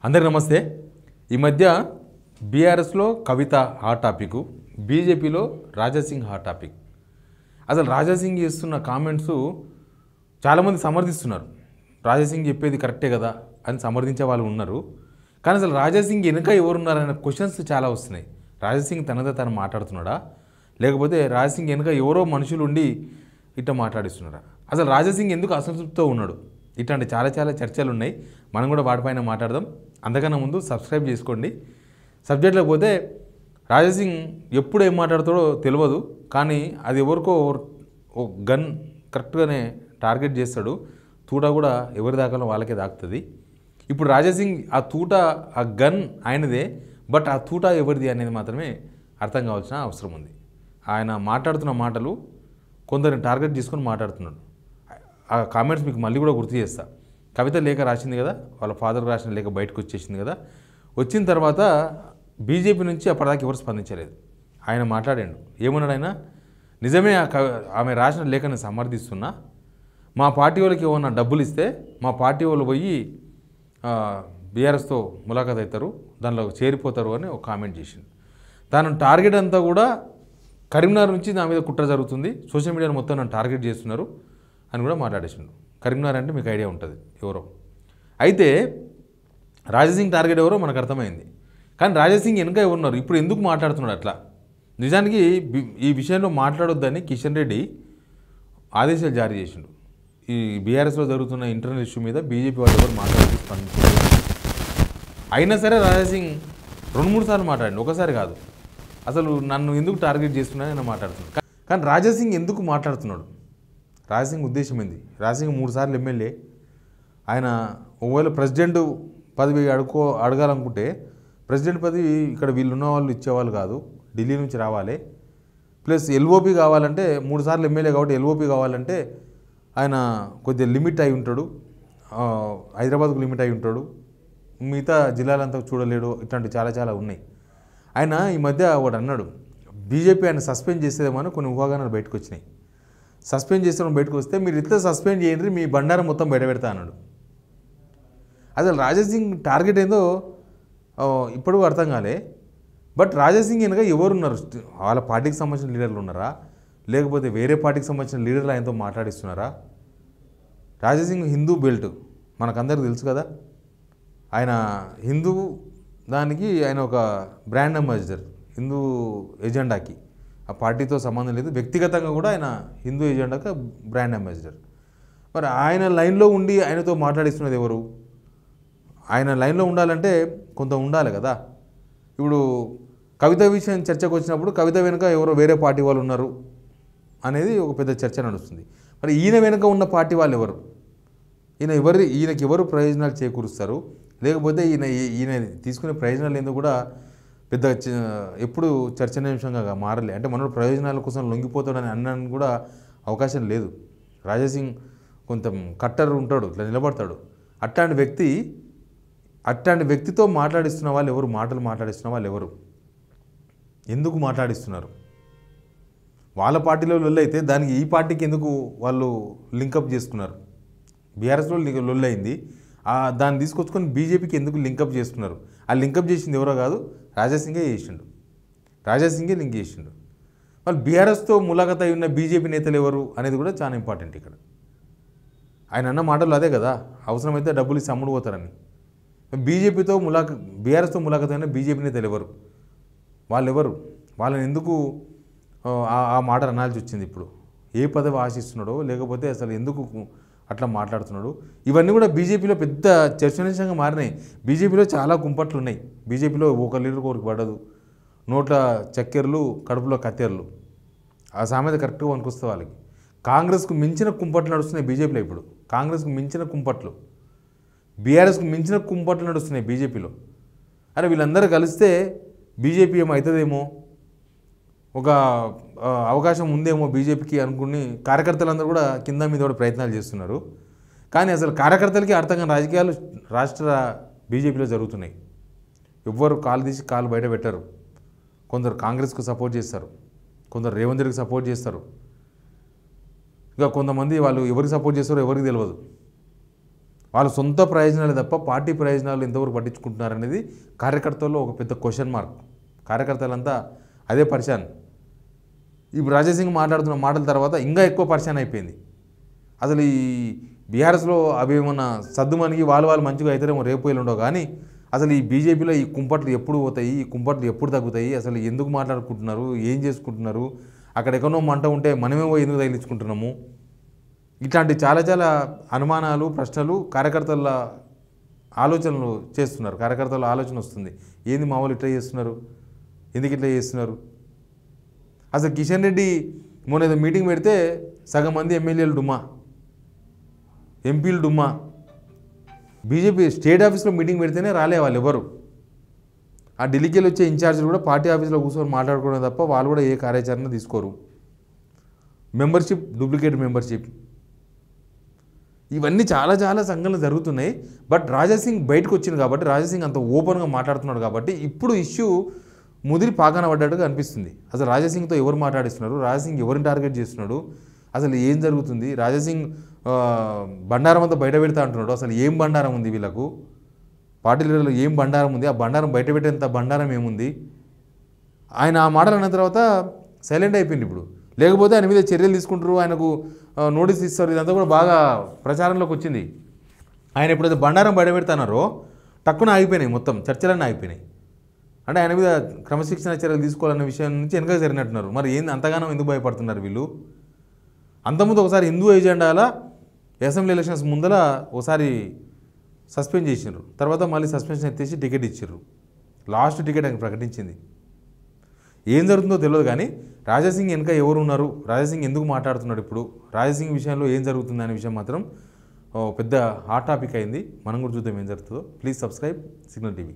అందరికీ నమస్తే. ఈ మధ్య బీఆర్ఎస్లో కవిత హాట్ టాపిక్, బీజేపీలో రాజాసింగ్ హాట్ టాపిక్. అసలు రాజాసింగ్ చేస్తున్న కామెంట్స్ చాలామంది సమర్థిస్తున్నారు. రాజాసింగ్ చెప్పేది కరెక్టే కదా అని సమర్థించే వాళ్ళు ఉన్నారు. కానీ అసలు రాజాసింగ్ వెనుక ఎవరున్నారనే క్వశ్చన్స్ చాలా వస్తున్నాయి. రాజాసింగ్ తనతో తను మాట్లాడుతున్నాడా, లేకపోతే రాజాసింగ్ వెనుక ఎవరో మనుషులు ఉండి ఇట్లా మాట్లాడిస్తున్నారా? అసలు రాజాసింగ్ ఎందుకు అసంతృప్తితో ఉన్నాడు? ఇట్లాంటి చాలా చర్చలు ఉన్నాయి. మనం కూడా వాటిపైన మాట్లాడదాం. అంతకన్నా ముందు సబ్స్క్రైబ్ చేసుకోండి. సబ్జెక్ట్లోకి పోతే, రాజాసింగ్ ఎప్పుడు ఏం మాట్లాడతాడో తెలియదు, కానీ అది ఎవరికో ఓ గన్ కరెక్ట్గానే టార్గెట్ చేస్తాడు. తూట కూడా ఎవరి దాకాలో వాళ్ళకే దాకుతుంది. ఇప్పుడు రాజాసింగ్ ఆ తూట, ఆ గన్ ఆయనదే, బట్ ఆ తూట ఎవరిది అనేది మాత్రమే అర్థం కావాల్సిన అవసరం ఉంది. ఆయన మాట్లాడుతున్న మాటలు కొందరిని టార్గెట్ చేసుకొని మాట్లాడుతున్నాడు. ఆ కామెంట్స్ మీకు మళ్ళీ కూడా గుర్తు చేస్తా. కవిత లేఖ రాసింది కదా, వాళ్ళ ఫాదర్ రాసిన లేఖ బయటకు వచ్చేసింది కదా. వచ్చిన తర్వాత బీజేపీ నుంచి అప్పటిదాకా ఎవరు స్పందించలేదు. ఆయన మాట్లాడాడు. ఏమన్నాడు ఆయన? నిజమే, ఆమె రాసిన లేఖని సమర్థిస్తున్నా. మా పార్టీ వాళ్ళకి ఏమన్నా డబ్బులు ఇస్తే మా పార్టీ వాళ్ళు పోయి బీఆర్ఎస్తో ములాఖాత్ అవుతారు, దానిలో చేరిపోతారు అని ఒక కామెంట్ చేసింది. తను టార్గెట్ అంతా కూడా కరీంనగర్ నుంచి నా మీద కుట్ర జరుగుతుంది, సోషల్ మీడియాలో మొత్తం నన్ను టార్గెట్ చేస్తున్నారు అని కూడా మాట్లాడేసిండు. కరీంనగర్ అంటే మీకు ఐడియా ఉంటుంది ఎవరో. అయితే రాజాసింగ్ టార్గెట్ ఎవరో మనకు అర్థమైంది. కానీ రాజాసింగ్ వెనుక ఎవరున్నారు? ఇప్పుడు ఎందుకు మాట్లాడుతున్నాడు అట్లా? నిజానికి ఈ విషయంలో మాట్లాడొద్దని కిషన్ రెడ్డి ఆదేశాలు జారీ చేసిండు. ఈ బీఆర్ఎస్లో జరుగుతున్న ఇంటర్నల్ ఇష్యూ మీద బీజేపీ వాళ్ళు ఎవరు మాట్లాడుతూ స్పందించారు. అయినా సరే రాజాసింగ్ 2-3 సార్లు మాట్లాడండి, ఒకసారి కాదు. అసలు నన్ను ఎందుకు టార్గెట్ చేస్తున్నాను అని మాట్లాడుతున్నాడు. కానీ రాజాసింగ్ ఎందుకు మాట్లాడుతున్నాడు? రాజాసింగ్ ఉద్దేశం ఏంది? రాజాసింగ్ 3 సార్లు ఎమ్మెల్యే. ఆయన ఒకవేళ ప్రెసిడెంట్ పదవి అడగాలనుకుంటే ప్రెసిడెంట్ పదవి ఇక్కడ వీళ్ళున్న వాళ్ళు ఇచ్చేవాళ్ళు కాదు, ఢిల్లీ నుంచి రావాలి. ప్లస్ ఎల్ఓపి కావాలంటే 3 సార్లు ఎమ్మెల్యే కాబట్టి ఎల్ఓపి కావాలంటే ఆయన కొద్దిగా లిమిట్ అయి ఉంటాడు, హైదరాబాద్కు లిమిట్ అయి ఉంటాడు, మిగతా జిల్లాలంతా చూడలేడు. ఇట్లాంటివి చాలా ఉన్నాయి. ఆయన ఈ మధ్య ఒకటి అన్నాడు, బీజేపీ ఆయన సస్పెండ్ చేసేదేమో అని కొన్ని ఊహాగానాలు బయటకు వచ్చినాయి. సస్పెండ్ చేసిన బయటకు వస్తే మీరు ఇట్లా సస్పెండ్ చేయండి, మీ బండారం మొత్తం బయట పెడతా అన్నాడు. అసలు రాజాసింగ్ టార్గెట్ ఏందో ఇప్పుడు అర్థం కాలే. బట్ రాజాసింగ్ వెనుక ఎవరున్నారు? వాళ్ళ పార్టీకి సంబంధించిన లీడర్లు ఉన్నారా, లేకపోతే వేరే పార్టీకి సంబంధించిన లీడర్లు ఆయనతో మాట్లాడిస్తున్నారా? రాజాసింగ్ హిందూ బెల్ట్ మనకందరికీ తెలుసు కదా. ఆయన హిందూ దానికి ఆయన ఒక బ్రాండ్ అంబాసిడర్, హిందూ ఎజెండాకి. ఆ పార్టీతో సంబంధం లేదు, వ్యక్తిగతంగా కూడా ఆయన హిందూ ఎజెండాకి బ్రాండ్ అంబాసిడర్. మరి ఆయన లైన్లో ఉండి ఆయనతో మాట్లాడిస్తున్నది ఎవరు? ఆయన లైన్లో ఉండాలంటే కొంత ఉండాలి కదా. ఇప్పుడు కవిత విషయం చర్చకు వచ్చినప్పుడు కవిత వెనుక ఎవరో వేరే పార్టీ వాళ్ళు ఉన్నారు అనేది ఒక పెద్ద చర్చ నడుస్తుంది. మరి ఈయన వెనుక ఉన్న పార్టీ వాళ్ళు ఎవరు? ఈయనకి ఎవరు ప్రయోజనాలు చేకూరుస్తారు? లేకపోతే ఈయన తీసుకునే ప్రయోజనాలు ఏందో కూడా పెద్ద ఎప్పుడు చర్చనీయాంశంగా మారలే. అంటే మనోడు ప్రయోజనాల కోసం లొంగిపోతాడని అన్నానికి కూడా అవకాశం లేదు. రాజాసింగ్ కొంత కట్టర్ ఉంటాడు, ఇట్లా నిలబడతాడు. అట్లాంటి వ్యక్తితో మాట్లాడిస్తున్న వాళ్ళు ఎవరు? మాట్లాడిస్తున్న వాళ్ళు ఎవరు? ఎందుకు మాట్లాడిస్తున్నారు? వాళ్ళ పార్టీలో లొల్లి అయితే దానికి ఈ పార్టీకి ఎందుకు వాళ్ళు లింకప్ చేసుకున్నారు? బీఆర్ఎస్లో లొల్లి అయింది, దాన్ని తీసుకొచ్చుకొని బీజేపీకి ఎందుకు లింకప్ చేసుకున్నారు? ఆ లింకప్ చేసింది ఎవరో కాదు, రాజాసింగే లింక్ చేసిండు. వాళ్ళు బీఆర్ఎస్తో ములాఖాత్ అయి ఉన్న బీజేపీ నేతలు ఎవరు అనేది కూడా చాలా ఇంపార్టెంట్ ఇక్కడ. ఆయన అన్న మాటలు అదే కదా, అవసరమైతే డబ్బులు ఇచ్చి అమ్ముడు పోతారని. బీఆర్ఎస్తో ములాఖాత్ అయిన బీజేపీ నేతలు ఎవరు? వాళ్ళని ఎందుకు ఆ మాట అనాల్సి వచ్చింది? ఇప్పుడు ఏ పదవి ఆశిస్తున్నాడో, లేకపోతే అసలు ఎందుకు అట్లా మాట్లాడుతున్నాడు? ఇవన్నీ కూడా బీజేపీలో పెద్ద చర్చనీయాంశంగా మారినాయి. బీజేపీలో చాలా కుంపట్లు ఉన్నాయి. బీజేపీలో ఒక లీడర్ కోరికి పడదు, నోట్ల చక్కెరలు కడుపులో కత్తెరలు. ఆ సామెత కరెక్ట్గా వనుకొస్తే వాళ్ళకి. కాంగ్రెస్కు మించిన కుంపట్లు నడుస్తున్నాయి బీజేపీలో. ఇప్పుడు కాంగ్రెస్కు మించిన కుంపట్లు, బీఆర్ఎస్కు మించిన కుంపట్లు నడుస్తున్నాయి బీజేపీలో. అరే వీళ్ళందరూ కలిస్తే బీజేపీ ఏమవుతుందేమో, ఒక అవకాశం ఉందేమో బీజేపీకి అనుకుని కార్యకర్తలందరూ కూడా కింద మీద కూడా ప్రయత్నాలు చేస్తున్నారు. కానీ అసలు కార్యకర్తలకి అర్థం కాని రాజకీయాలు రాష్ట్ర బీజేపీలో జరుగుతున్నాయి. ఎవ్వరు కాలు తీసి కాలు బయట పెట్టరు. కొందరు కాంగ్రెస్కు సపోర్ట్ చేస్తారు, కొందరు రేవంత్ రెడ్డికి సపోర్ట్ చేస్తారు, ఇంకా కొంతమంది వాళ్ళు ఎవరికి సపోర్ట్ చేస్తారో ఎవరికి తెలియదు. వాళ్ళ సొంత ప్రయోజనాలు తప్ప పార్టీ ప్రయోజనాలు ఎంతవరకు పట్టించుకుంటున్నారనేది కార్యకర్తల్లో ఒక పెద్ద క్వశ్చన్ మార్క్. కార్యకర్తలంతా అదే పరిశాన్. ఇప్పుడు రాజాసింగ్ మాట్లాడుతున్న మాటల తర్వాత ఇంకా ఎక్కువ పరిశాన్ అయిపోయింది. అసలు ఈ బీఆర్ఎస్లో అవి ఏమన్నా సర్దుమనికి వాళ్ళు మంచిగా అవుతారేమో రేపు ఎల్లుండో, కానీ అసలు ఈ బీజేపీలో ఈ కుంపట్లు ఎప్పుడు పోతాయి, ఈ కుంపట్లు ఎప్పుడు తగ్గుతాయి, అసలు ఎందుకు మాట్లాడుకుంటున్నారు, ఏం చేసుకుంటున్నారు, అక్కడ ఎక్కడో మంట ఉంటే మనమే పోయి ఎందుకు తగిలించుకుంటున్నాము, ఇట్లాంటి చాలా చాలా అనుమానాలు, ప్రశ్నలు కార్యకర్తల ఆలోచనలు చేస్తున్నారు. కార్యకర్తల ఆలోచన వస్తుంది, ఏంది మా వాళ్ళు ఇట్లా చేస్తున్నారు, ఎందుకు ఇట్లా చేస్తున్నారు. అసలు కిషన్ రెడ్డి మొన్న ఏదో మీటింగ్ పెడితే సగం మంది ఎమ్మెల్యేలు డుమ్మా, ఎంపీలు డుమ్మా. బీజేపీ స్టేట్ ఆఫీస్లో మీటింగ్ పెడితేనే రాలే వాళ్ళు ఎవరు. ఆ ఢిల్లీకి వచ్చే ఇన్ఛార్జీలు కూడా పార్టీ ఆఫీస్లో కూర్చొని మాట్లాడుకోవడం తప్ప వాళ్ళు కూడా ఏ కార్యాచరణ తీసుకోరు. మెంబర్షిప్, డూప్లికేట్ మెంబర్షిప్, ఇవన్నీ చాలా చాలా సంఘటనలు జరుగుతున్నాయి. బట్ రాజాసింగ్ బయటకు వచ్చింది కాబట్టి, రాజాసింగ్ అంత ఓపెన్గా మాట్లాడుతున్నాడు కాబట్టి ఇప్పుడు ఇష్యూ ముదిరి పాకాన పడ్డట్టుగా అనిపిస్తుంది. అసలు రాజాసింగ్తో ఎవరు మాట్లాడిస్తున్నారు, రాజాసింగ్ ఎవరిని టార్గెట్ చేస్తున్నాడు, అసలు ఏం జరుగుతుంది, రాజాసింగ్ బండారం అంతా బయట పెడతా అంటున్నాడు. అసలు ఏం బండారం ఉంది వీళ్ళకు, పార్టీ లీడర్లు ఏం బండారం ఉంది, ఆ బండారం బయట పెట్టేంత బండారం ఏముంది. ఆయన ఆ మాటలు అన్న తర్వాత సైలెంట్ అయిపోయింది. ఇప్పుడు లేకపోతే ఆయన మీద చర్యలు తీసుకుంటారు, ఆయనకు నోటీస్ ఇస్తారు, ఇదంతా కూడా బాగా ప్రచారంలోకి వచ్చింది. ఆయన ఎప్పుడైతే బండారం బయట పెడతానారో టక్కున ఆగిపోయినాయి, మొత్తం చర్చలన్నీ ఆగిపోయినాయి. అంటే ఆయన మీద క్రమశిక్షణ చర్యలు తీసుకోవాలన్న విషయం నుంచి వెనక జరిగినట్టున్నారు. మరి ఏంది అంతగానో ఎందుకు భయపడుతున్నారు వీళ్ళు? అంతకుముందు ఒకసారి హిందూ ఎజెండాలా అసెంబ్లీ ఎలక్షన్స్ ముందర ఒకసారి సస్పెండ్ చేసినారు, తర్వాత మళ్ళీ సస్పెన్షన్ ఎత్తేసి టికెట్ ఇచ్చారు. లాస్ట్ టికెట్ ఆయన ప్రకటించింది. ఏం జరుగుతుందో తెలియదు, కానీ రాజాసింగ్ వెనక ఎవరు ఉన్నారు, రాజాసింగ్ ఎందుకు మాట్లాడుతున్నాడు, ఇప్పుడు రాజాసింగ్ విషయంలో ఏం జరుగుతుంది అనే విషయం మాత్రం పెద్ద హాట్ టాపిక్ అయింది. మనం కూడా చూద్దాం ఏం జరుగుతుందో. Please subscribe signal TV.